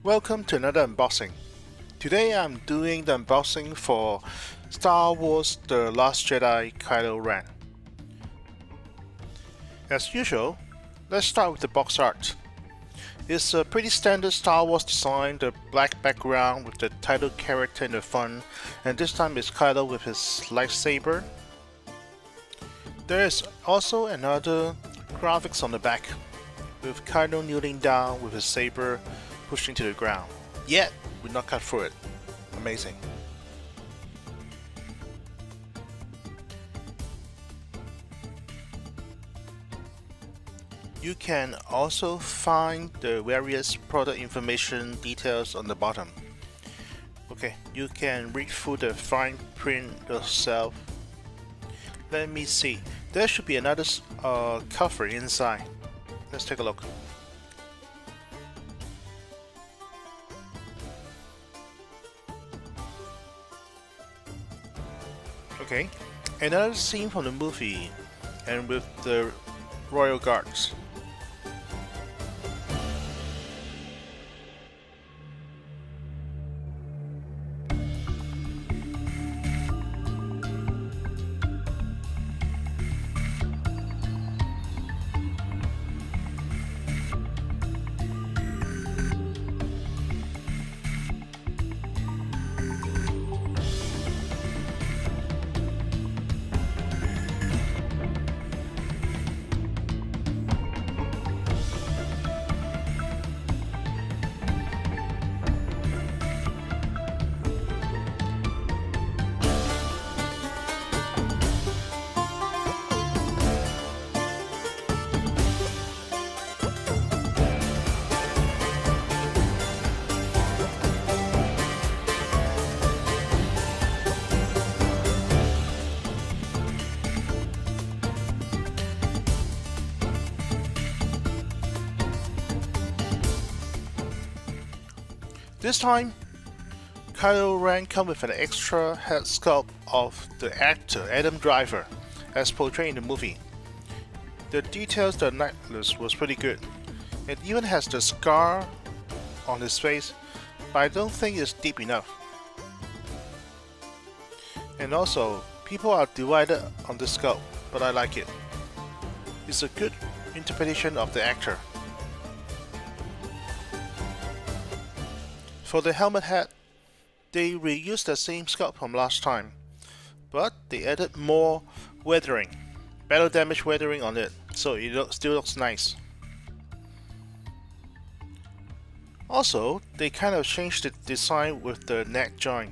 Welcome to another unboxing. Today I'm doing the unboxing for Star Wars The Last Jedi Kylo Ren. As usual, let's start with the box art. It's a pretty standard Star Wars design, the black background with the title character in the front, and this time it's Kylo with his lightsaber. There is also another graphics on the back, with Kylo kneeling down with his saber pushing to the ground. Yet, we not cut through it. Amazing. You can also find the various product information details on the bottom. Okay, you can read through the fine print yourself. Let me see. There should be another cover inside. Let's take a look. Okay, another scene from the movie, and with the Royal Guards. This time, Kylo Ren comes with an extra head sculpt of the actor Adam Driver, as portrayed in the movie. The details of the necklace was pretty good. It even has the scar on his face, but I don't think it's deep enough. And also, people are divided on the sculpt, but I like it. It's a good interpretation of the actor. For the helmet head, they reused the same sculpt from last time, but they added more weathering, battle damage weathering on it, so it still looks nice. Also, they kind of changed the design with the neck joint,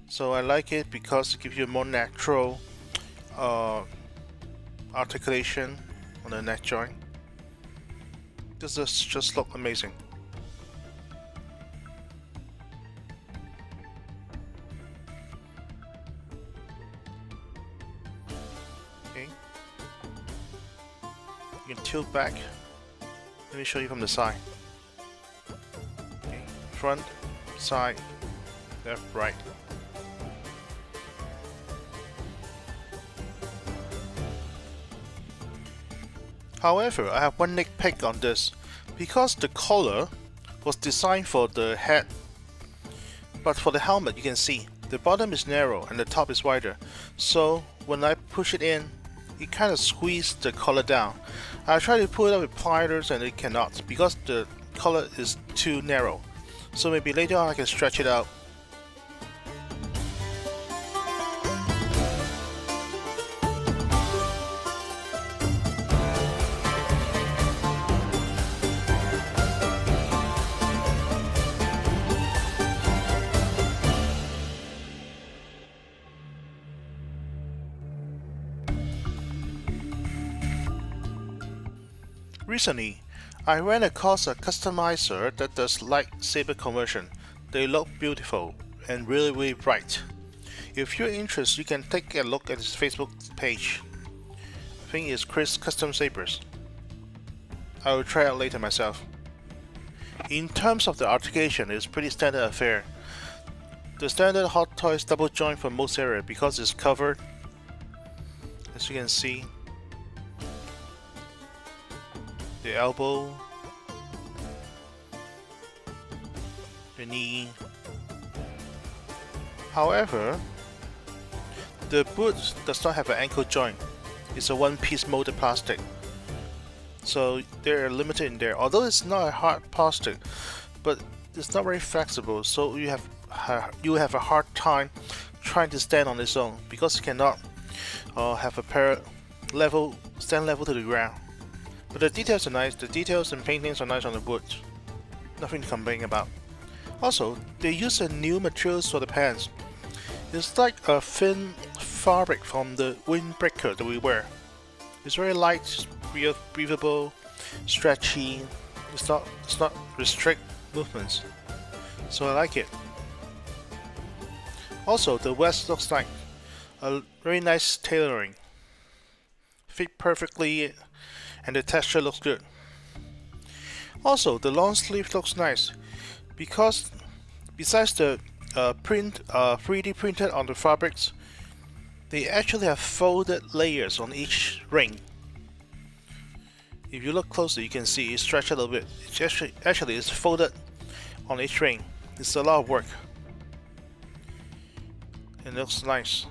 so I like it because it gives you more natural articulation on the neck joint. This just look amazing. Okay. You can tilt back. Let me show you from the side. Okay. Front, side, left, right. However, I have one nitpick on this, because the collar was designed for the head, but for the helmet you can see the bottom is narrow and the top is wider, so when I push it in, it kind of squeezed the collar down. I tried to pull it up with pliers and it cannot because the collar is too narrow, so maybe later on I can stretch it out. Recently, I ran across a customizer that does lightsaber conversion. They look beautiful and really bright. If you're interested, you can take a look at his Facebook page. I think it's Chris Custom Sabers. I will try out later myself. In terms of the articulation, it's pretty standard affair. The standard Hot Toys double joint for most area because it's covered, as you can see. The elbow, the knee. However, the boot does not have an ankle joint. It's a one-piece molded plastic, so they're limited in there. Although it's not a hard plastic, but it's not very flexible, so you have a hard time trying to stand on its own because it cannot have a stand level to the ground. But the details are nice. The details and paintings are nice on the boot. Nothing to complain about. Also, they use a new materials for the pants. It's like a thin fabric from the windbreaker that we wear. It's very light, breathable, stretchy. It's not restrict movements, so I like it. Also, the vest looks like a very nice tailoring. Fit perfectly, and the texture looks good. Also, the long sleeve looks nice because besides the 3D printed on the fabrics, they actually have folded layers on each ring. If you look closely, you can see it's stretched a little bit. It's actually it's folded on each ring. It's a lot of work. It looks nice.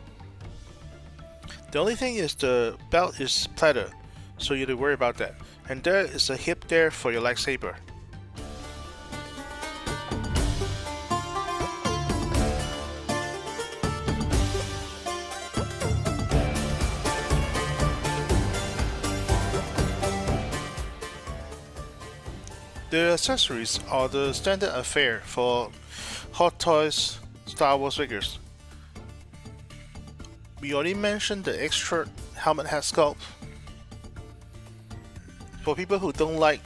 The only thing is the belt is pleather, so you don't worry about that. And there is a hip there for your lightsaber. The accessories are the standard affair for Hot Toys Star Wars figures. We already mentioned the extra helmet head sculpt. For people who don't like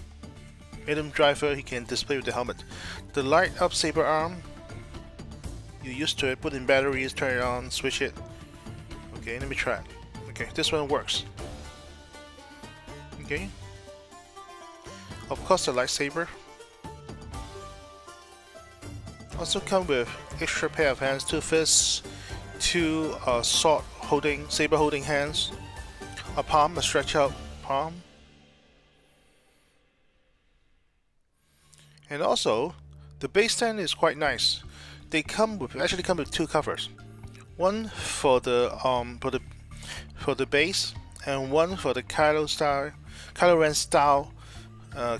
Adam Driver, he can display with the helmet. The light up saber arm, you're used to it, put in batteries, turn it on, switch it. Okay, let me try it. Okay, this one works. Okay. Of course, the lightsaber. Also come with extra pair of hands, 2 fists, 2 saber holding hands, a palm, a stretch out palm, and also the base stand is quite nice. They actually come with 2 covers, one for the base and one for the Kylo Ren style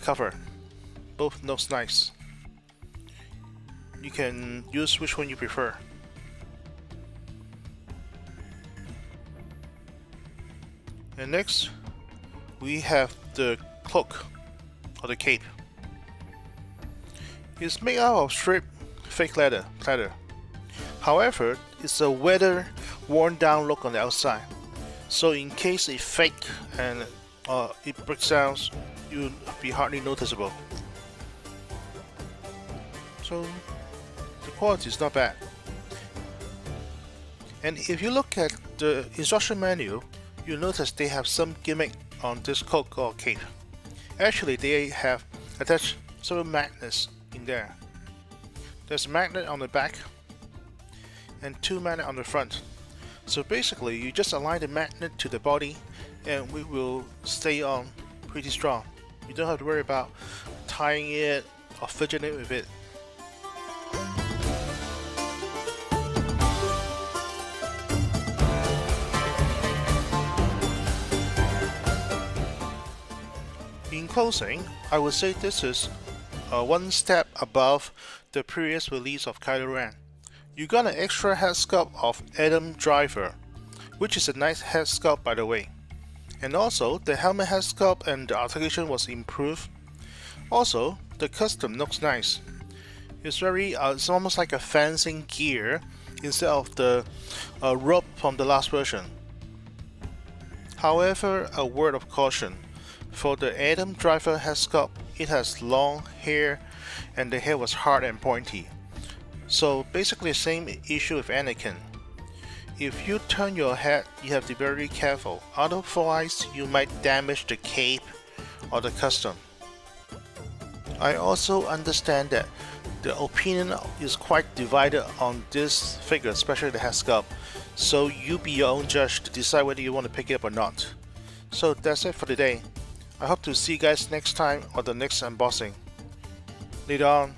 cover. Both looks nice. You can use which one you prefer. And next, we have the cloak or the cape. It's made out of stripped fake leather. However, it's a weather worn down look on the outside. So in case it fake and it breaks down, you'll be hardly noticeable. So the quality is not bad. And if you look at the instruction manual, you'll notice they have some gimmick on this cloak or cape. Actually, they have attached several magnets in there. There's a magnet on the back and 2 magnets on the front. So basically, you just align the magnet to the body and we will stay on pretty strong. You don't have to worry about tying it or fidgeting with it. In closing, I would say this is one step above the previous release of Kylo Ren. You got an extra head sculpt of Adam Driver, which is a nice head sculpt by the way. And also, the helmet head sculpt and the articulation was improved. Also, the custom looks nice. It's it's almost like a fencing gear instead of the rope from the last version. However, a word of caution. For the Adam Driver head sculpt, it has long hair and the hair was hard and pointy. So basically the same issue with Anakin. If you turn your head, you have to be very careful, otherwise you might damage the cape or the custom. I also understand that the opinion is quite divided on this figure, especially the head sculpt, so you be your own judge to decide whether you want to pick it up or not. So that's it for today. I hope to see you guys next time or the next unboxing. Later on.